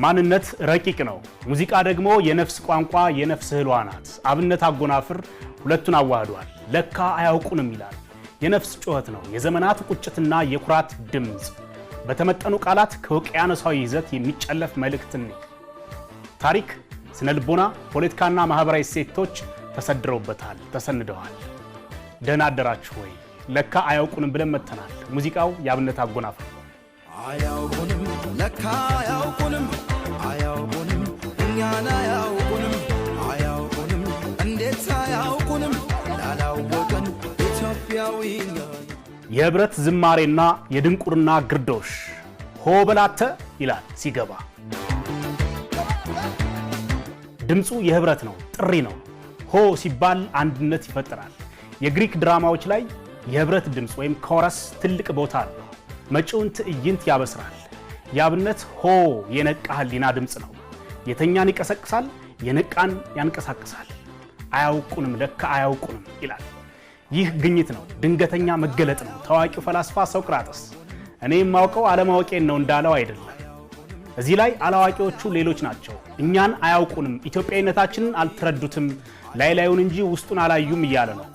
ማንነት ረቂቅ ነው። ሙዚቃ ደግሞ የነፍስ ቋንቋ የነፍስ ህልዋ ናት። አብነት አጎናፍር ሁለቱን አዋህዷል። ለካ አያውቁንም ይላል። የነፍስ ጩኸት ነው። የዘመናት ቁጭትና የኩራት ድምጽ በተመጠኑ ቃላት ከውቅያኖሳዊ ይዘት የሚጨለፍ መልእክትን ታሪክ፣ ስነ ልቦና፣ ፖለቲካና ማህበራዊ እሴቶች ተሰድረውበታል፣ ተሰንደዋል። ደህና አደራችሁ ወይ? ለካ አያውቁንም ብለን መተናል። ሙዚቃው የአብነት አጎናፍር። አያውቁንም ለካ አያውቁንም አያውቁንም እኛን አያውቁንም አያውቁንም እንዴት አያውቁንም ላላወቀን ኢትዮጵያዊ የህብረት ዝማሬና የድንቁርና ግርዶሽ ሆ በላተ ይላል ሲገባ። ድምፁ የህብረት ነው፣ ጥሪ ነው። ሆ ሲባል አንድነት ይፈጥራል። የግሪክ ድራማዎች ላይ የህብረት ድምፅ ወይም ኮረስ ትልቅ ቦታ አለው። መጪውን ትዕይንት ያበስራል። የአብነት ሆ የነቃ ህሊና ድምፅ ነው። የተኛን ይቀሰቅሳል፣ የነቃን ያንቀሳቅሳል። አያውቁንም ለካ አያውቁንም ይላል። ይህ ግኝት ነው፣ ድንገተኛ መገለጥ ነው። ታዋቂው ፈላስፋ ሶቅራጥስ እኔ የማውቀው አለማወቄን ነው እንዳለው አይደለም። እዚህ ላይ አላዋቂዎቹ ሌሎች ናቸው። እኛን አያውቁንም፣ ኢትዮጵያዊነታችንን አልተረዱትም፣ ላይላዩን እንጂ ውስጡን አላዩም እያለ ነው።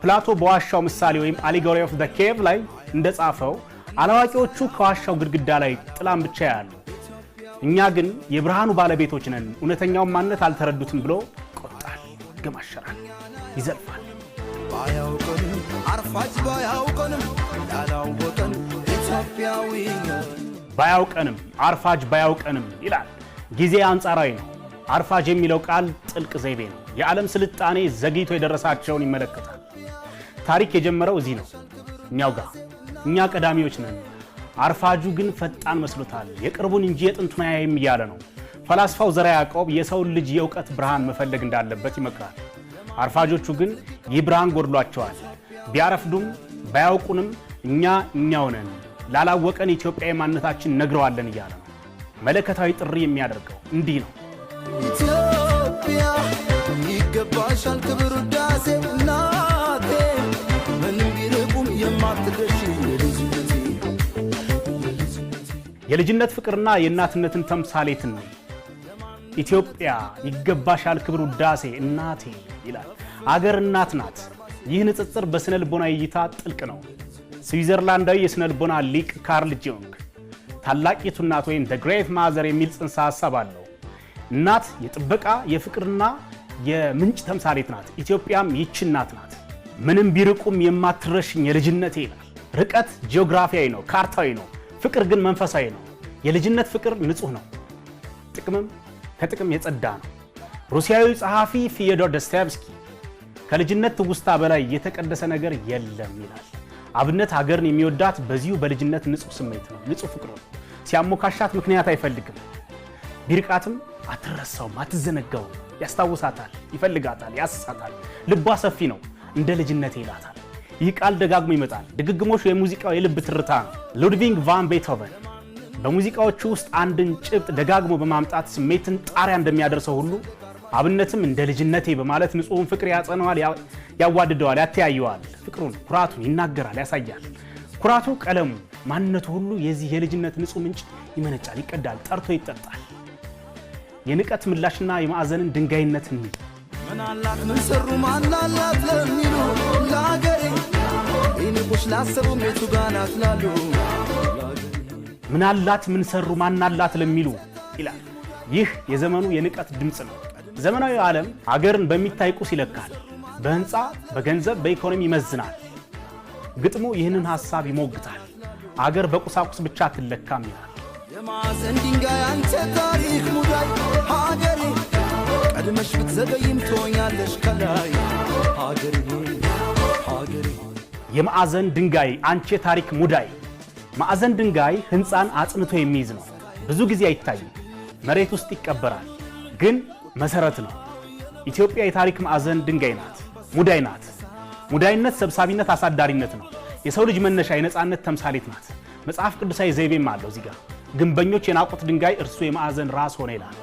ፕላቶ በዋሻው ምሳሌ ወይም አሊጎሪ ኦፍ ዘ ኬቭ ላይ እንደጻፈው አላዋቂዎቹ ከዋሻው ግድግዳ ላይ ጥላም ብቻ ያሉ፣ እኛ ግን የብርሃኑ ባለቤቶች ነን፣ እውነተኛውን ማንነት አልተረዱትም ብሎ ይቆጣል፣ ይገማሸራል፣ ይዘልፋል። ባያውቁንም አርፋጅ ባያውቁንም ላላወቀን ኢትዮጵያዊ ባያውቀንም አርፋጅ ባያውቀንም ይላል። ጊዜ አንጻራዊ ነው። አርፋጅ የሚለው ቃል ጥልቅ ዘይቤ ነው። የዓለም ስልጣኔ ዘግይቶ የደረሳቸውን ይመለከታል። ታሪክ የጀመረው እዚህ ነው፣ እኛው ጋር። እኛ ቀዳሚዎች ነን። አርፋጁ ግን ፈጣን መስሎታል። የቅርቡን እንጂ የጥንቱን አያይም እያለ ነው። ፈላስፋው ዘርዓ ያዕቆብ የሰውን ልጅ የእውቀት ብርሃን መፈለግ እንዳለበት ይመክራል። አርፋጆቹ ግን ይህ ብርሃን ጎድሏቸዋል። ቢያረፍዱም ባያውቁንም እኛው ነን፣ ላላወቀን ኢትዮጵያዊ ማንነታችን ነግረዋለን እያለ ነው። መለከታዊ ጥሪ የሚያደርገው እንዲህ ነው። ኢትዮጵያ ይገባሻል ክብር ውዳሴ እናቴ ምንም ቢርቁም የማትደርሺ የልጅነቴ የልጅነት ፍቅርና የእናትነትን ተምሳሌትን ነው። ኢትዮጵያ ይገባሻል ክብር ውዳሴ እናቴ ይላል። አገር እናት ናት። ይህ ንጽጽር በስነ ልቦና እይታ ጥልቅ ነው። ስዊዘርላንዳዊ የስነ ልቦና ሊቅ ካርል ጁንግ ታላቂቱ እናት ወይም the great mother የሚል ጽንሰ ሐሳብ አለው። እናት የጥበቃ የፍቅርና የምንጭ ተምሳሌት ናት። ኢትዮጵያም ይህች እናት ናት። ምንም ቢርቁም የማትረሽኝ የልጅነቴ ይላል። ርቀት ጂኦግራፊያዊ ነው፣ ካርታዊ ነው። ፍቅር ግን መንፈሳዊ ነው። የልጅነት ፍቅር ንጹህ ነው፣ ከጥቅም የጸዳ ነው። ሩሲያዊ ጸሐፊ ፊዮዶር ዶስቶየቭስኪ ከልጅነት ትውስታ በላይ የተቀደሰ ነገር የለም ይላል። አብነት ሀገርን የሚወዳት በዚሁ በልጅነት ንጹህ ስሜት ነው፣ ንጹህ ፍቅር ነው። ሲያሞካሻት ምክንያት አይፈልግም። ቢርቃትም አትረሳውም፣ አትዘነጋውም። ያስታውሳታል፣ ይፈልጋታል፣ ያስሳታል። ልቧ ሰፊ ነው፣ እንደ ልጅነቴ ይላታል። ይህ ቃል ደጋግሞ ይመጣል። ድግግሞሽ የሙዚቃው የልብ ትርታ ነው። ሉድቪግ ቫን ቤቶቨን በሙዚቃዎቹ ውስጥ አንድን ጭብጥ ደጋግሞ በማምጣት ስሜትን ጣሪያ እንደሚያደርሰው ሁሉ አብነትም እንደ ልጅነቴ በማለት ንጹህን ፍቅር ያጸነዋል፣ ያዋድደዋል፣ ያተያየዋል። ፍቅሩን፣ ኩራቱን ይናገራል፣ ያሳያል። ኩራቱ፣ ቀለሙ፣ ማንነቱ ሁሉ የዚህ የልጅነት ንጹህ ምንጭ ይመነጫል፣ ይቀዳል፣ ጠርቶ ይጠጣል። የንቀት ምላሽና የማዕዘንን ድንጋይነትን ምናላት ምን ሰሩ ማናላት ለሚሉ ለአገሬ ይንቁሽ ላሰቡ ሜቱ ጋናት ላሉ ምናላት ምን ሰሩ ማናላት ለሚሉ ይላል። ይህ የዘመኑ የንቀት ድምፅ ነው። ዘመናዊ ዓለም አገርን በሚታይ ቁስ ይለካል፣ በህንፃ፣ በገንዘብ፣ በኢኮኖሚ ይመዝናል። ግጥሙ ይህንን ሐሳብ ይሞግታል። አገር በቁሳቁስ ብቻ አትለካም ይላል። የማዕዘን ድንጋይ አንተ ታሪክ ሙዳይ ሀገሬ ቀድመሽ ብትዘገይም ትሆኛለሽ ከላይ ሀገሬ ሀገሬ። የማዕዘን ድንጋይ አንቺ ታሪክ ሙዳይ። ማዕዘን ድንጋይ ህንፃን አጽንቶ የሚይዝ ነው። ብዙ ጊዜ አይታይም፣ መሬት ውስጥ ይቀበራል፣ ግን መሰረት ነው። ኢትዮጵያ የታሪክ ማዕዘን ድንጋይ ናት፣ ሙዳይ ናት። ሙዳይነት ሰብሳቢነት፣ አሳዳሪነት ነው። የሰው ልጅ መነሻ፣ የነፃነት ተምሳሌት ናት። መጽሐፍ ቅዱሳዊ ዘይቤም አለው። እዚህ ጋር ግንበኞች የናቁት ድንጋይ እርሱ የማዕዘን ራስ ሆነ ይላል።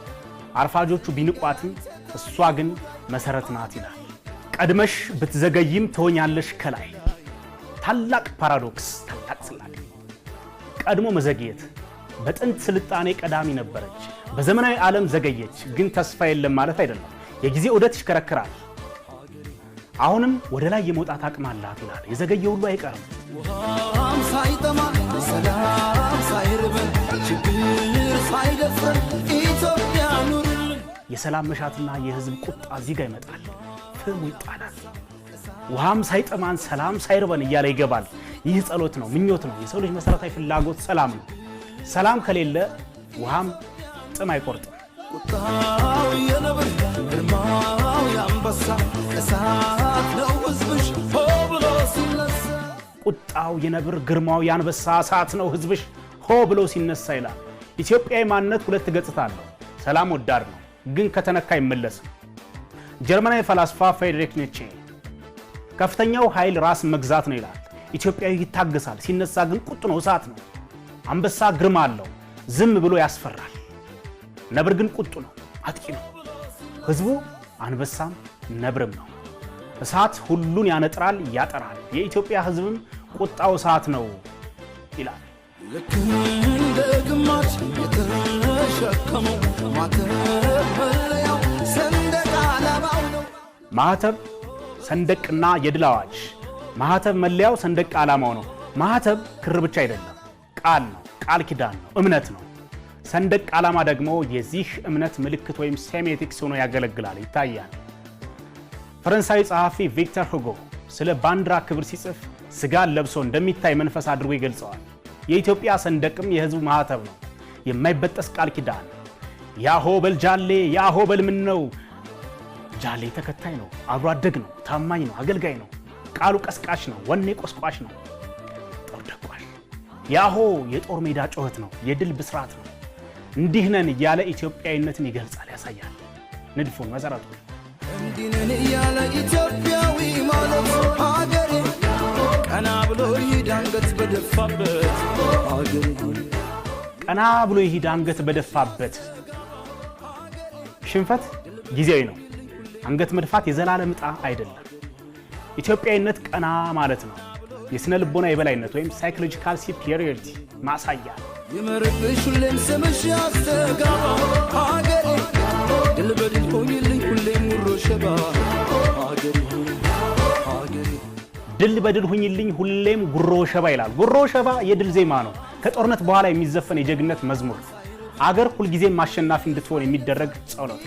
አርፋጆቹ ቢንቋትም እሷ ግን መሰረት ናት ይላል። ቀድመሽ ብትዘገይም ትሆኛለሽ ከላይ። ታላቅ ፓራዶክስ፣ ታላቅ ስላቅ። ቀድሞ መዘግየት በጥንት ስልጣኔ ቀዳሚ ነበረች። በዘመናዊ ዓለም ዘገየች፣ ግን ተስፋ የለም ማለት አይደለም። የጊዜ ዑደት ይሽከረከራል። አሁንም ወደ ላይ የመውጣት አቅም አላት ይላል። የዘገየ ሁሉ አይቀርም። ውሃም ሳይጠማ ሰላም ሳይርበን ችግር ሳይደፍረን ኢትዮጵያ ኑርልን። የሰላም መሻትና የህዝብ ቁጣ እዚህ ጋር ይመጣል። ፍሙ ይጣላል። ውሃም ሳይጠማን ሰላም ሳይርበን እያለ ይገባል። ይህ ጸሎት ነው፣ ምኞት ነው። የሰው ልጅ መሰረታዊ ፍላጎት ሰላም ነው። ሰላም ከሌለ ውሃም ጥም አይቆርጥም። ቁጣው የነብር ግርማው የአንበሳ እሳት ነው ህዝብሽ ሆ ብሎ ሲነሳ። ቁጣው የነብር ግርማው የአንበሳ እሳት ነው ህዝብሽ ሆ ብሎ ሲነሳ ይላል። ኢትዮጵያዊ ማንነት ሁለት ገጽታ አለው። ሰላም ወዳድ ነው፣ ግን ከተነካ አይመለስም። ጀርመናዊ ፈላስፋ ፍሬድሪክ ኒቼ ከፍተኛው ኃይል ራስ መግዛት ነው ይላል። ኢትዮጵያዊ ይታገሳል፣ ሲነሳ ግን ቁጡ ነው፣ እሳት ነው። አንበሳ ግርማ አለው፣ ዝም ብሎ ያስፈራል። ነብር ግን ቁጡ ነው፣ አጥቂ ነው። ህዝቡ አንበሳም ነብርም ነው። እሳት ሁሉን ያነጥራል፣ ያጠራል። የኢትዮጵያ ህዝብም ቁጣው እሳት ነው ይላል። ልክ እንደ ግማሽ የተሸከመው ማተብ መለያው ሰንደቅ ዓላማው ነው። ማህተብ ሰንደቅና የድል አዋጅ። ማህተብ መለያው ሰንደቅ ዓላማው ነው። ማህተብ ክር ብቻ አይደለም፣ ቃል ነው፣ ቃል ኪዳን ነው፣ እምነት ነው። ሰንደቅ ዓላማ ደግሞ የዚህ እምነት ምልክት ወይም ሴሜቲክስ ሆኖ ያገለግላል፣ ይታያል። ፈረንሳዊ ጸሐፊ ቪክተር ሁጎ ስለ ባንዲራ ክብር ሲጽፍ ስጋን ለብሶ እንደሚታይ መንፈስ አድርጎ ይገልጸዋል። የኢትዮጵያ ሰንደቅም የህዝቡ ማህተብ ነው፣ የማይበጠስ ቃል ኪዳን። ያሆ በል ጃሌ፣ ያሆ በል ምን ነው። ጃሌ ተከታይ ነው፣ አብሮ አደግ ነው፣ ታማኝ ነው፣ አገልጋይ ነው። ቃሉ ቀስቃሽ ነው፣ ወኔ ቆስቋሽ ነው፣ ጦር ደቋሽ። ያሆ የጦር ሜዳ ጩኸት ነው፣ የድል ብስራት ነው። እንዲህ ነን እያለ ኢትዮጵያዊነትን ይገልጻል፣ ያሳያል። ንድፉን መሰረቱ እንዲህ ነን እያለ ኢትዮጵያዊ ማለት ሀገሬ ቀና ብሎ ይሂድ አንገት በደፋበት ሀገሬ ቀና ብሎ ይሂድ አንገት በደፋበት። ሽንፈት ጊዜያዊ ነው። አንገት መድፋት የዘላለም ዕጣ አይደለም። ኢትዮጵያዊነት ቀና ማለት ነው። የስነ ልቦና የበላይነት ወይም ሳይኮሎጂካል ሱፐሪዮሪቲ ማሳያ። ይመርብሽ ሁሌም ስምሽ ያስተጋባ ሀገሬ ድል በድል ሆኝልኝ ሁሌም ሙሮ ሸባ ሀገሬ ሀገሬ ድል በድል ሁኝልኝ ሁሌም ጉሮ ሸባ ይላል። ጉሮ ሸባ የድል ዜማ ነው። ከጦርነት በኋላ የሚዘፈን የጀግነት መዝሙር። አገር ሁልጊዜም አሸናፊ እንድትሆን የሚደረግ ጸሎት።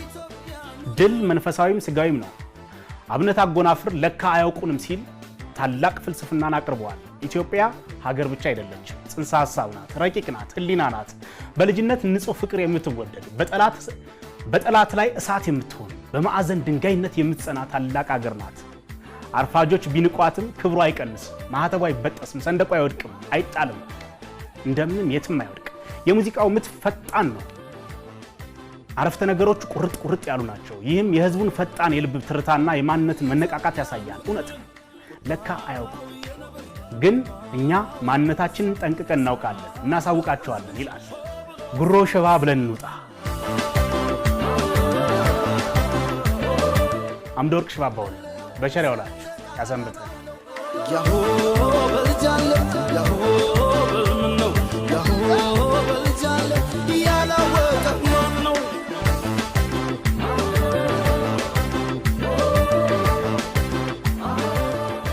ድል መንፈሳዊም ስጋዊም ነው። አብነት አጎናፍር ለካ አያውቁንም ሲል ታላቅ ፍልስፍናን አቅርበዋል። ኢትዮጵያ ሀገር ብቻ አይደለችም፣ ጽንሰ ሐሳብ ናት፣ ረቂቅ ናት፣ ህሊና ናት። በልጅነት ንጹህ ፍቅር የምትወደድ በጠላት ላይ እሳት የምትሆን በማዕዘን ድንጋይነት የምትጸና ታላቅ ሀገር ናት። አርፋጆች ቢንቋትም ክብሩ አይቀንስም፣ ማህተቡ አይበጠስም፣ ሰንደቁ አይወድቅም፣ አይጣልም፣ እንደምንም የትም አይወድቅ። የሙዚቃው ምት ፈጣን ነው። አረፍተ ነገሮች ቁርጥ ቁርጥ ያሉ ናቸው። ይህም የህዝቡን ፈጣን የልብ ትርታና የማንነትን መነቃቃት ያሳያል። እውነት ነው፣ ለካ አያውቁም፣ ግን እኛ ማንነታችንን ጠንቅቀን እናውቃለን፣ እናሳውቃቸዋለን ይላል። ጉሮ ሸባ ብለን እንውጣ። አምደወርቅ ሽባባው በቸር ያውላችሁ ያሰንብት። ያሆ በልጃለ